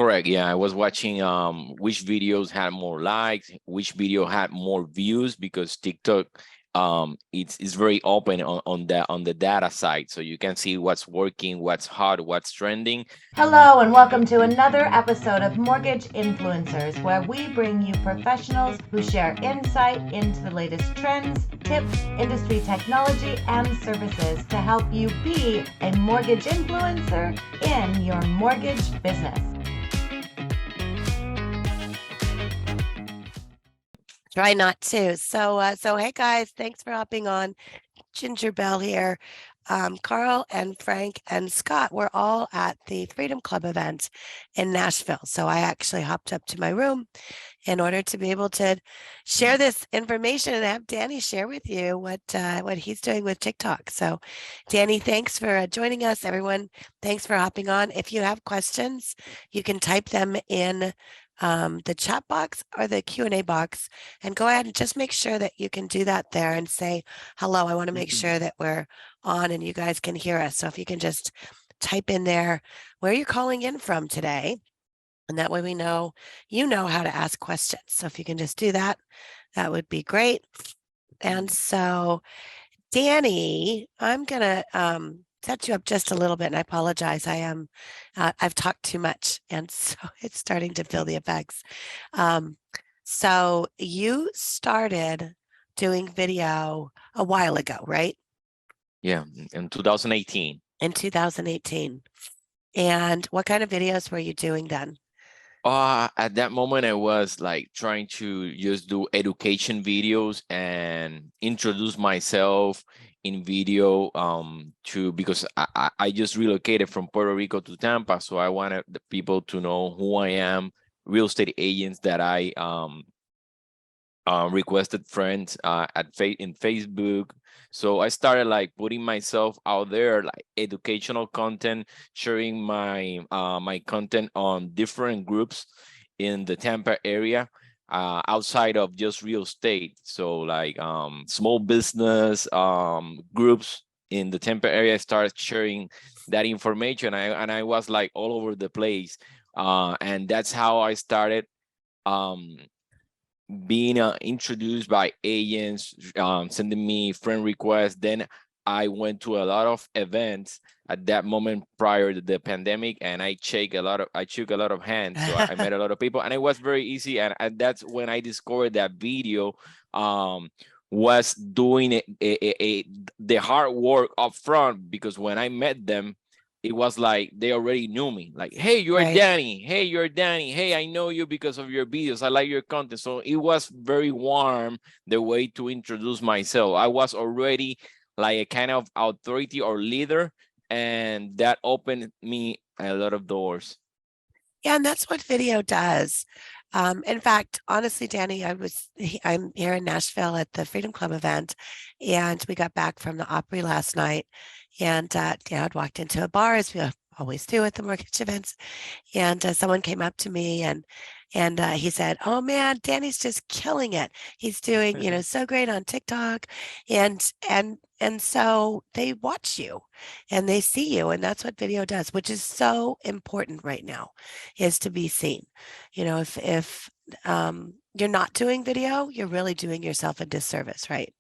Correct. Yeah, I was watching which videos had more likes, which video had more views, because TikTok it's very open on the data side, so you can see what's working, what's hot, what's trending. Hello, and welcome to another episode of Mortgage Influencers, where we bring you professionals who share insight into the latest trends, tips, industry technology, and services to help you be a mortgage influencer in your mortgage business. Try not to. So hey guys, thanks for hopping on. Ginger Bell here. Carl and Frank and Scott were all at the Freedom Club event in Nashville. So I actually hopped up to my room in order to be able to share this information and have Danny share with you what he's doing with TikTok. So Danny, thanks for joining us. Everyone, thanks for hopping on. If you have questions, you can type them in the chat box or the Q&A box, and go ahead and just make sure that you can do that there and say, hello, I want to make sure that we're on and you guys can hear us. So if you can just type in there where you're calling in from today, and that way we know you know how to ask questions. So if you can just do that, that would be great. And so Danny, I'm going to set you up just a little bit, and I apologize. I've talked too much, and so it's starting to feel the effects. So you started doing video a while ago, right? Yeah, in 2018. In 2018. And what kind of videos were you doing then? At that moment, I was like trying to just do education videos and introduce myself in video because I just relocated from Puerto Rico to Tampa, so I wanted the people to know who I am, real estate agents that I requested friends in Facebook. So I started like putting myself out there, like educational content, sharing my my content on different groups in the Tampa area, outside of just real estate. So like small business groups in the Tampa area. I started sharing that information, and I was like all over the place, and that's how I started being introduced by agents, sending me friend requests. Then I went to a lot of events at that moment prior to the pandemic, and I shook a lot of hands. So I met a lot of people, and it was very easy. And that's when I discovered that video was doing the hard work up front, because when I met them, it was like they already knew me. Like, hey, you're Right. Danny. Hey, you're Danny. Hey, I know you because of your videos. I like your content. So it was very warm, the way to introduce myself. I was already like a kind of authority or leader, and that opened me a lot of doors. Yeah, and that's what video does. In fact, honestly, Danny, I'm here in Nashville at the Freedom Club event, and we got back from the Opry last night, and I'd walked into a bar, as we always do at the mortgage events, and someone came up to me and he said, "Oh man, Danny's just killing it. He's doing, so great on TikTok," and so they watch you and they see you, and that's what video does, which is so important right now, is to be seen. If you're not doing video, you're really doing yourself a disservice, right?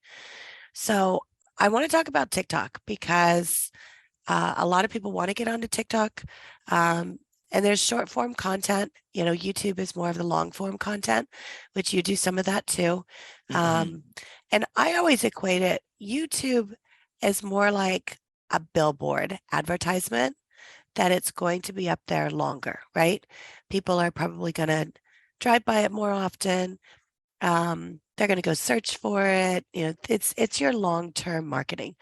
So I want to talk about TikTok because a lot of people want to get onto TikTok. And there's short form content. YouTube is more of the long form content, which you do some of that too. And I always equate it, YouTube is more like a billboard advertisement, that it's going to be up there longer, right? People are probably going to drive by it more often. They're going to go search for it. It's your long-term marketing.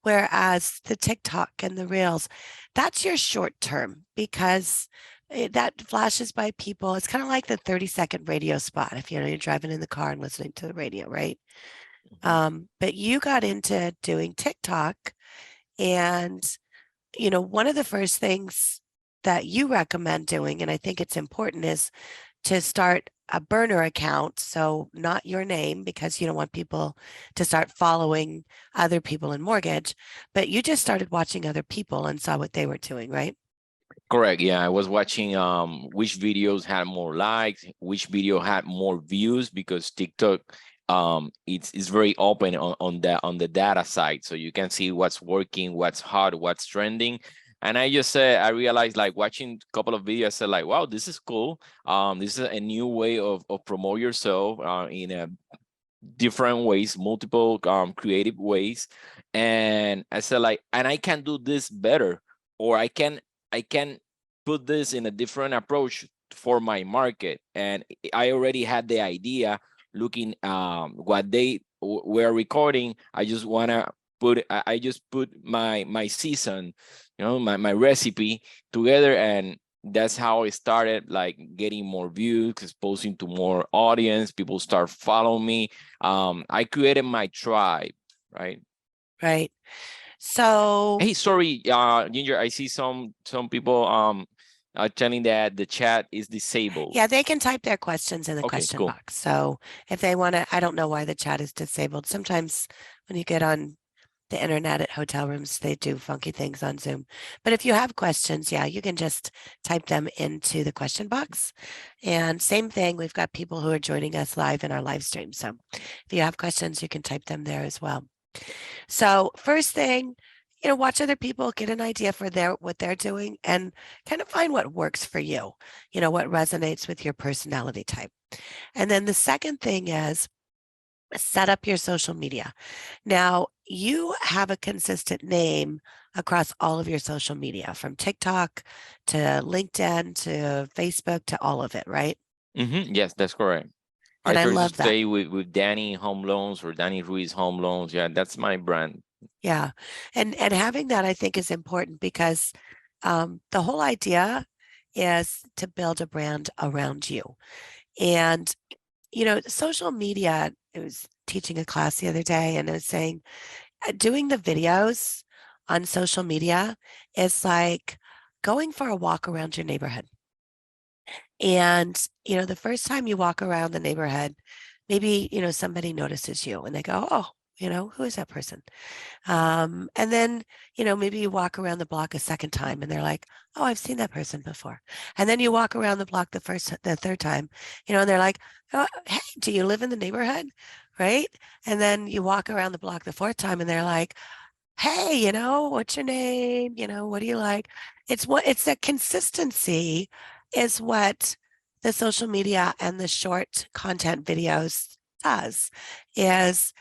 Whereas the TikTok and the Reels, that's your short term, because that flashes by people. It's kind of like the 30-second radio spot if you're driving in the car and listening to the radio, right? But you got into doing TikTok, and one of the first things that you recommend doing, and I think it's important, is to start a burner account. So not your name, because you don't want people to start following other people in mortgage, but you just started watching other people and saw what they were doing, right? Correct. Yeah, I was watching which videos had more likes, which video had more views, because TikTok it's very open on the data side, so you can see what's working, what's hot, what's trending. And I just said, I realized, like, watching a couple of videos, I said, like, wow, this is cool. This is a new way of promote yourself in a different ways, multiple creative ways. And I said, like, and I can do this better, or I can put this in a different approach for my market. And I already had the idea, looking what they were recording. I just want to put, I just put my season, my recipe together, and that's how it started, like getting more views, exposing to more audience. People start following me. I created my tribe, right? Right. So Hey, sorry, Ginger, I see some people telling that the chat is disabled. yeah, they can type their questions in the Okay, question cool. box. So if they want to, I don't know why the chat is disabled. Sometimes when you get on the internet at hotel rooms, they do funky things on Zoom. But if you have questions, yeah, you can just type them into the question box. And same thing, we've got people who are joining us live in our live stream. So if you have questions, you can type them there as well. So first thing, watch other people, get an idea for what they're doing, and kind of find what works for you, what resonates with your personality type. And then the second thing is set up your social media. Now, you have a consistent name across all of your social media, from TikTok to LinkedIn to Facebook to all of it, right? Yes, that's correct. And I I try to love that. stay with Danny Home Loans or Danny Ruiz Home Loans. Yeah, that's my brand. Yeah. And having that, I think, is important because the whole idea is to build a brand around you. And, social media, I was teaching a class the other day and I was saying, doing the videos on social media is like going for a walk around your neighborhood. And, the first time you walk around the neighborhood, maybe, somebody notices you and they go, oh, who is that person? And then, maybe you walk around the block a second time and they're like, oh, I've seen that person before. And then you walk around the block the third time, and they're like, oh, hey, do you live in the neighborhood? Right. And then you walk around the block the fourth time and they're like, hey, what's your name? What do you like? It's the consistency is what the social media and the short content videos does, is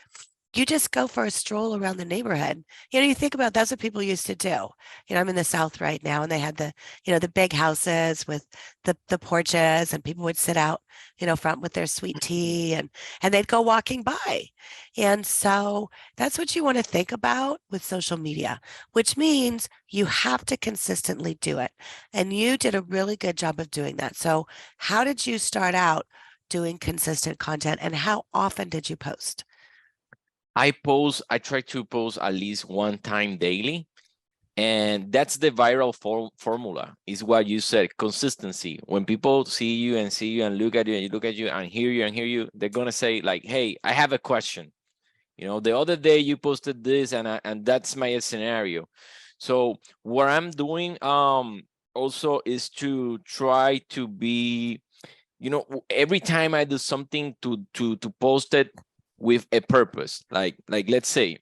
you just go for a stroll around the neighborhood. You think about, that's what people used to do. I'm in the South right now, and they had the big houses with the porches, and people would sit out, front with their sweet tea, and they'd go walking by. And so that's what you want to think about with social media, which means you have to consistently do it. And you did a really good job of doing that. So how did you start out doing consistent content, and how often did you post? I try to post at least one time daily. And that's the viral formula, is what you said, consistency. When people see you and look at you and look at you and hear you, they're going to say, like, hey, I have a question. The other day you posted this, and that's my scenario. So what I'm doing also is to try to be, every time I do something, to post it with a purpose. Like let's say,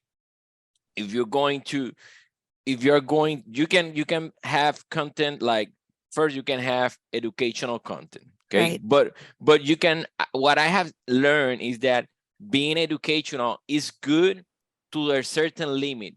if you're going, you can have content. Like, first you can have educational content, okay? Right. But you can, what I have learned is that being educational is good to a certain limit,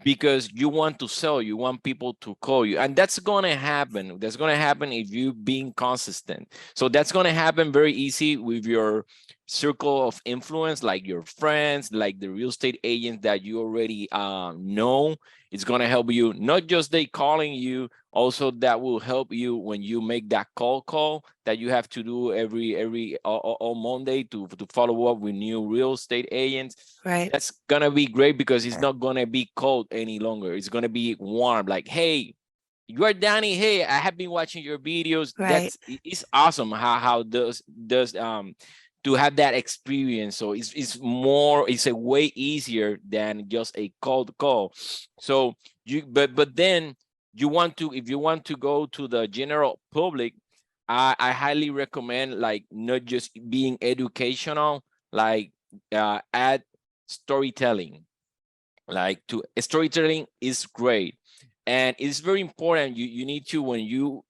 because you want to sell, you want people to call you, and that's going to happen. That's going to happen if you being consistent. So that's going to happen very easy with your circle of influence, like your friends, like the real estate agents that you already know. It's going to help you, not just they calling you, also that will help you when you make that call that you have to do every all Monday to follow up with new real estate agents. Right. That's gonna be great, because it's not gonna be cold any longer. It's gonna be warm. Like, hey, you are Danny. Hey, I have been watching your videos. Right. It's awesome how does to have that experience. So it's a way easier than just a cold call. So but then if you want to go to the general public, I highly recommend like not just being educational, like add storytelling. Like to storytelling is great, and it's very important. You need to, when you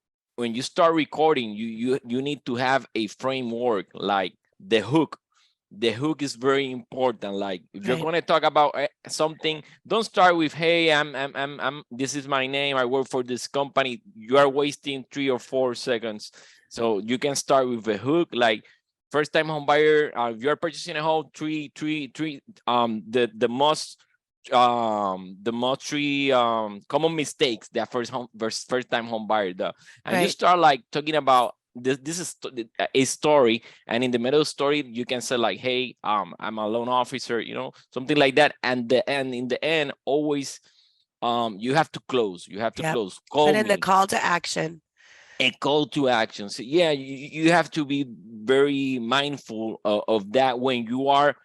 start recording, you need to have a framework, like the hook. The hook is very important. Like if you're Right. going to talk about something, don't start with, hey, I'm this is my name, I work for this company. You are wasting 3 or 4 seconds. So you can start with a hook, like first time home buyer, if you're purchasing a home, the most three common mistakes that first time home buyer does. And you Right. start like talking about this is a story, and in the middle of the story you can say like, hey, I'm a loan officer, something like that. And in the end, always you have to close, Yep. call Put in the me, call to action. a call to action. So yeah, you have to be very mindful of that when you are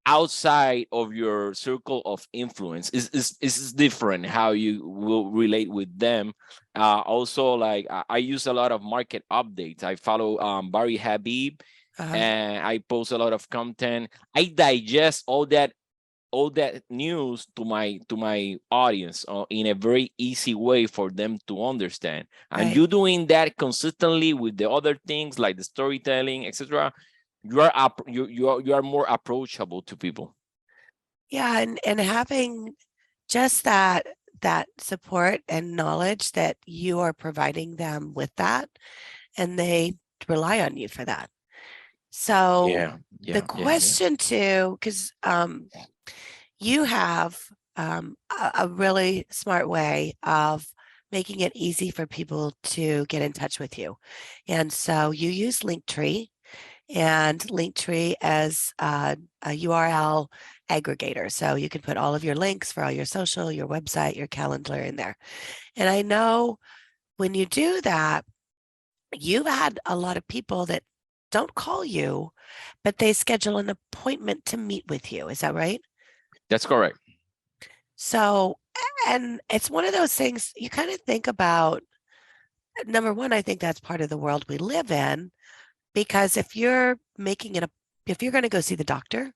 outside of your circle of influence. Is different how you will relate with them. Also, like I use a lot of market updates. I follow Barry Habib, Uh-huh. and I post a lot of content. I digest all that news to my audience in a very easy way for them to understand. And Right. you doing that consistently with the other things like the storytelling, etc., you are more approachable to people. Yeah, and having just that support and knowledge that you are providing them with that, and they rely on you for that. So Yeah, the yeah, yeah, yeah. question too, because you have a really smart way of making it easy for people to get in touch with you. And so you use Linktree, and Linktree as a URL aggregator. So you can put all of your links for all your social, your website, your calendar in there. And I know when you do that, you've had a lot of people that don't call you, but they schedule an appointment to meet with you. Is that right? That's correct. So, and it's one of those things you kind of think about. Number one, I think that's part of the world we live in, because if you're if you're going to go see the doctor,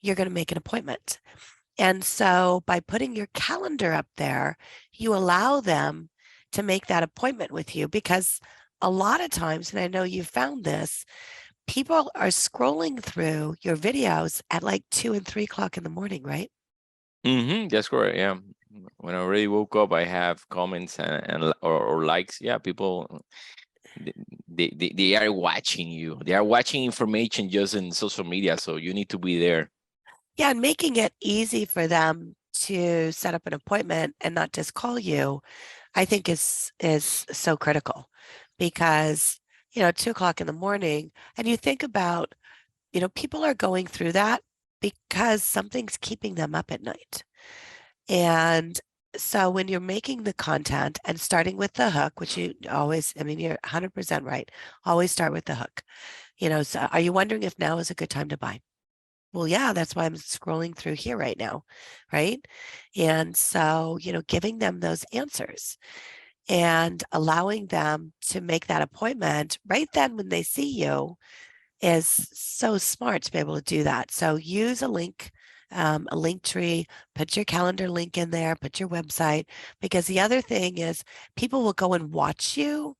you're going to make an appointment. And so by putting your calendar up there, you allow them to make that appointment with you, because a lot of times, and I know you found this, people are scrolling through your videos at like 2 and 3 o'clock in the morning, right? That's correct. Yeah. When I already woke up, I have comments or likes. Yeah, people, they are watching you. They are watching information just in social media. So you need to be there. Yeah, and making it easy for them to set up an appointment and not just call you, I think is so critical, because 2 o'clock in the morning, and you think about, people are going through that because something's keeping them up at night. And so when you're making the content and starting with the hook, which you always, I mean, you're 100% right. Always start with the hook. So are you wondering if now is a good time to buy? Well, yeah, that's why I'm scrolling through here right now, right? And so, giving them those answers and allowing them to make that appointment right then when they see you is so smart to be able to do that. So use a link, a link tree, put your calendar link in there, put your website, because the other thing is people will go and watch you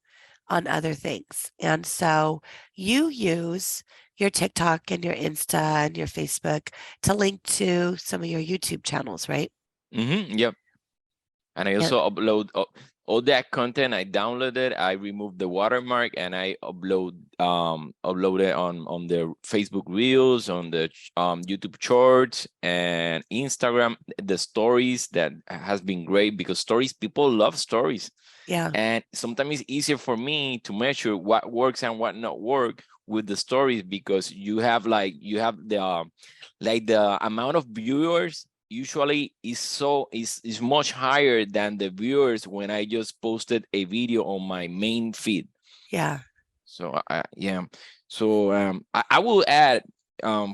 on other things. And so you use your TikTok and your Insta and your Facebook to link to some of your YouTube channels, right? Yep. And I Yeah. also upload all that content. I download it, I remove the watermark, and I upload it on the Facebook Reels, on the YouTube Shorts, and Instagram. The stories that has been great, because stories, people love stories. Yeah. And sometimes it's easier for me to measure what works and what not work with the stories, because you have the like the amount of viewers usually is much higher than the viewers when I just posted a video on my main feed. Yeah. So yeah. So I will add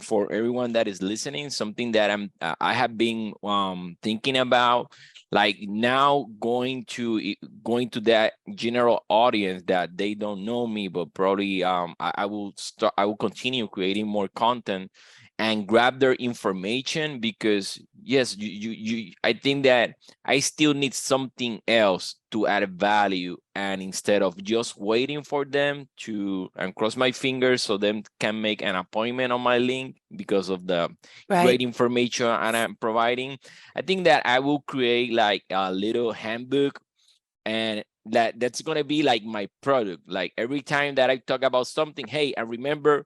for everyone that is listening, something that I have been thinking about. like now going to that general audience that they don't know me, but probably I will continue creating more content and grab their information, because yes, I think that I still need something else to add value, and instead of just waiting for them to and cross my fingers so them can make an appointment on my link because of the Right. great information and I'm providing, I think that I will create like a little handbook, and that's gonna be like my product. Like every time that I talk about something, hey, and remember,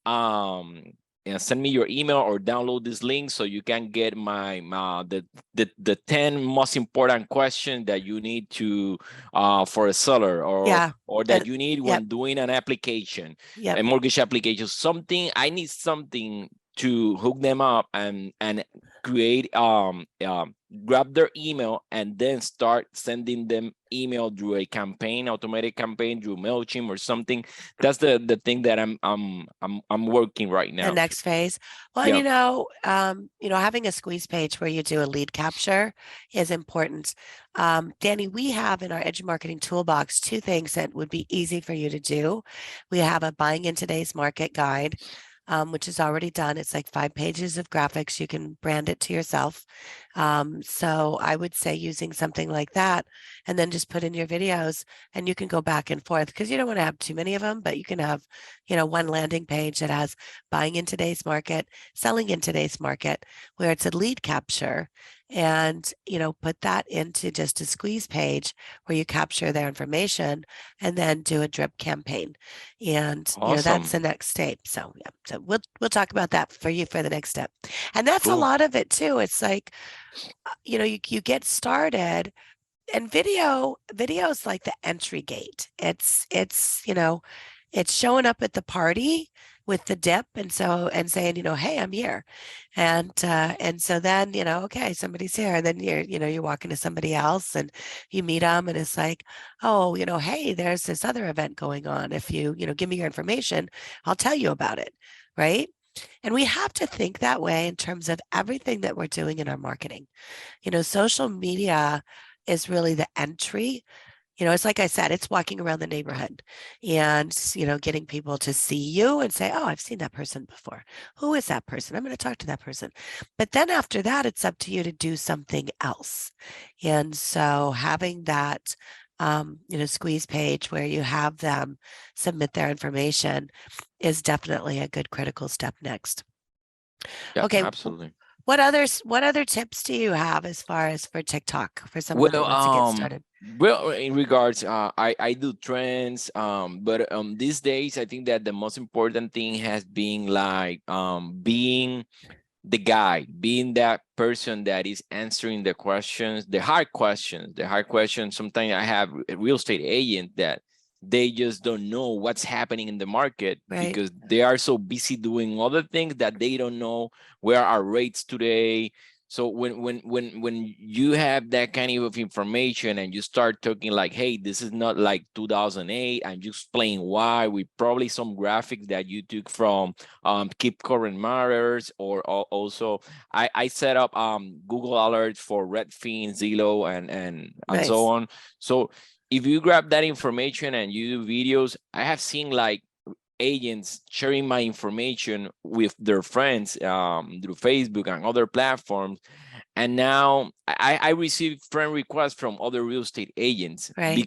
um, send me your email or download this link so you can get my the 10 most important questions that you need to for a seller, Yeah. or that And you need yep. when doing an application, Yep. a mortgage application. Something I need something to hook them up and create grab their email and then start sending them email through a campaign, automated campaign through MailChimp or something. That's the thing that I'm working right The now. next phase. Well, and Yeah. having a squeeze page where you do a lead capture is important. Danny, we have in our edge marketing toolbox 2 things that would be easy for you to do. We have a buying in today's market guide, which is already done. It's like 5 pages of graphics. You can brand it to yourself. So I would say using something like that, and then just put in your videos, and you can go back and forth, because you don't want to have too many of them, but you can have, one landing page that has buying in today's market, selling in today's market, where it's a lead capture, and put that into just a squeeze page where you capture their information and then do a drip campaign. And that's the Awesome. next step. So yeah, so we'll talk about that for you for the next step. And that's a Cool. lot of it too. It's like you get started, and video's like the entry gate. It's showing up at the party with the dip, and saying, hey, I'm here. And so then, okay, somebody's here, and then you're walking to somebody else and you meet them, and it's like, oh, hey, there's this other event going on. If you give me your information, I'll tell you about it. Right. And we have to think that way in terms of everything that we're doing in our marketing. Social media is really the entry. It's like I said, it's walking around the neighborhood and, getting people to see you and say, oh, I've seen that person before. Who is that person? I'm going to talk to that person. But then after that, it's up to you to do something else. And so having that, squeeze page where you have them submit their information is definitely a good critical step next. Yeah, Okay. absolutely. What other tips do you have as far as for TikTok for someone that Well, wants to get started? well, in regards, I do trends, but these days I think that the most important thing has been like being the guy, being that person that is answering the questions, the hard questions, Sometimes I have a real estate agent that they just don't know what's happening in the market Right. because they are so busy doing other things that they don't know where are rates today. So when you have that kind of information and you start talking like, hey, this is not like 2008, and you explain why with probably some graphics that you took from Keep Current Matters, or also I set up Google alerts for Redfin, Zillow, and so Nice. on. So if you grab that information and you do videos, I have seen like agents sharing my information with their friends through Facebook and other platforms. And now I receive friend requests from other real estate agents Right.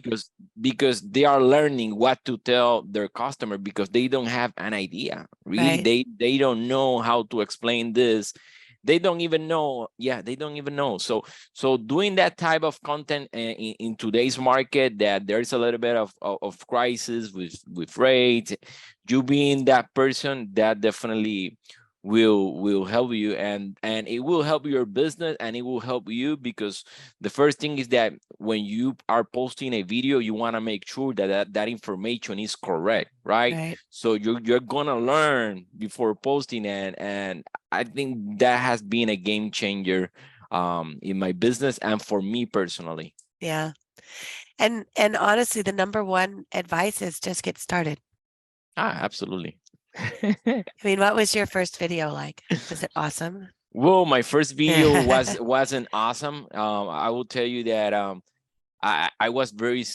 because they are learning what to tell their customer, because they don't have an idea. Really, Right. they don't know how to explain this. They don't even know. Yeah, they don't even know. So doing that type of content in today's market, that there's a little bit of crisis with rates, you being that person, that definitely will help you, and it will help your business, and it will help you, because the first thing is that when you are posting a video, you want to make sure that information is correct, right? Right. So you're gonna learn before posting, and I think that has been a game changer in my business and for me personally. Yeah. And honestly, the number one advice is just get started. Absolutely. I mean, what was your first video like? Was it awesome? Well, my first video wasn't awesome. I will tell you that I was very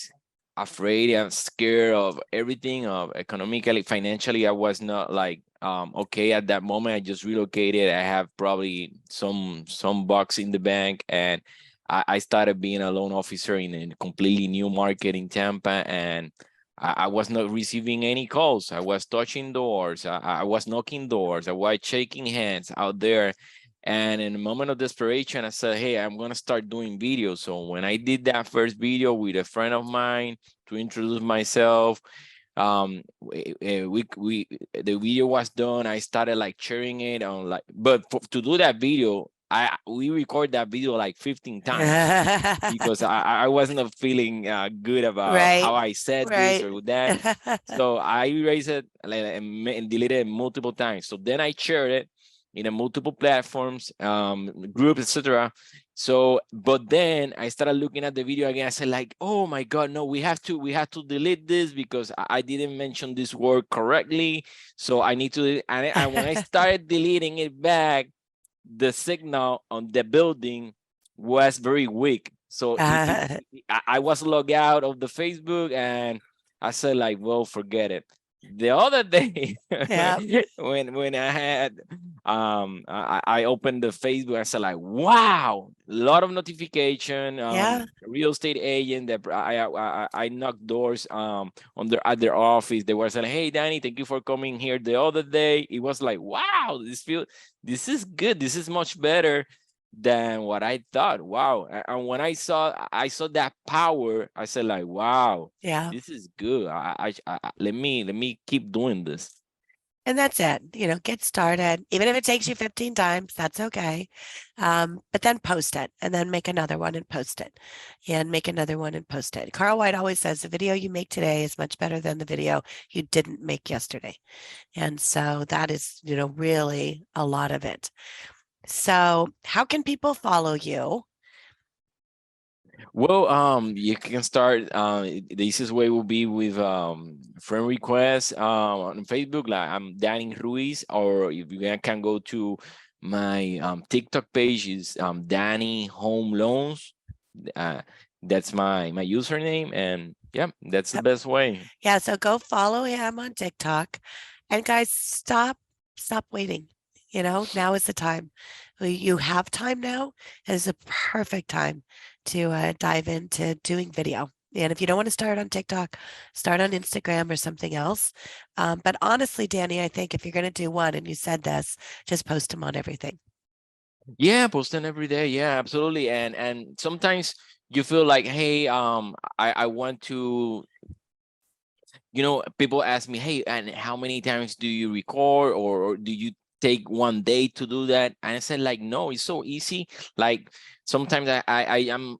afraid and scared of everything, of economically, financially. I was not like okay at that moment. I just relocated. I have probably some bucks in the bank, and I started being a loan officer in a completely new market in Tampa, and I was not receiving any calls. I was touching doors. I was knocking doors. I was shaking hands out there. And in a moment of desperation, I said, hey, I'm going to start doing videos. So when I did that first video with a friend of mine to introduce myself, the video was done. I started like sharing it on like, but to do that video, we record that video like 15 times because I wasn't feeling good about Right, how I said this right. or that. So I erased it and deleted it multiple times. So then I shared it in a multiple platforms, groups, etc. So, but then I started looking at the video again. I said, like, oh my God, no, we have to delete this because I didn't mention this word correctly. So I need to, and when I started deleting it back, the signal on the building was very weak. So I was logged out of the Facebook, and I said, like, well, forget it. The other day, Yeah. when I had I opened the Facebook, I said, like, wow, a lot of notification, Yeah. real estate agent that I knocked doors on at their office. They were saying, hey Danny, thank you for coming here the other day. It was like, wow, this is good. This is much better than what I thought. Wow. And when I saw that power, I said, like, wow, Yeah. this is good. Let me keep doing this. And that's it. Get started. Even if it takes you 15 times, that's okay. But then post it and then make another one and post it and make another one and post it. Carl White always says the video you make today is much better than the video you didn't make yesterday. And so that is, really a lot of it. So how can people follow you? Well, you can start. The easiest way will be with friend requests on Facebook. Like I'm Danny Ruiz, or if you can go to my TikTok page is Danny Home Loans. That's my username, and yeah, that's the best way. Yeah, so go follow him on TikTok. And guys, stop waiting. Now is the time. You have time now. It is a perfect time to dive into doing video. And if you don't want to start on TikTok, start on Instagram or something else. But honestly, Danny, I think if you're going to do one, and you said this, just post them on everything. Yeah, posting every day. Yeah, absolutely. And sometimes you feel like, hey, I want to, people ask me, hey, and how many times do you record, or do you take one day to do that? And I said, like, no, it's so easy. Like sometimes I am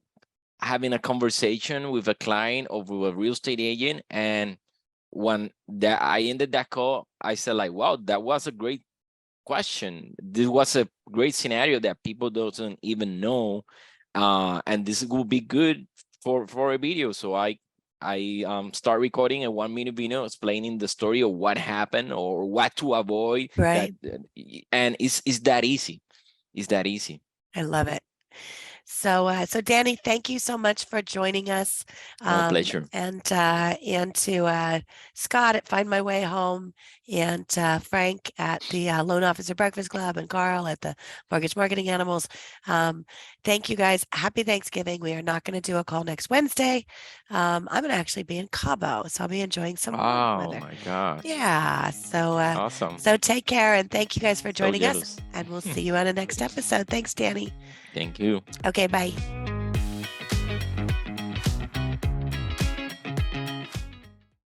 having a conversation with a client or with a real estate agent, and when that I ended that call, I said, like, wow, that was a great question. This was a great scenario that people doesn't even know, and this will be good for a video. So I start recording a 1-minute video explaining the story of what happened or what to avoid. Right. And it's that easy. It's that easy. I love it. So Danny, thank you so much for joining us. My pleasure. And to Scott at Find My Way Home, and Frank at the Loan Officer Breakfast Club, and Carl at the Mortgage Marketing Animals. Thank you guys. Happy Thanksgiving. We are not going to do a call next Wednesday. I'm going to actually be in Cabo, so I'll be enjoying some weather. Oh my God. Yeah. So awesome. So take care, and thank you guys for joining us. jealous. And we'll see you on the next episode. Thanks, Danny. Thank you. Okay, bye.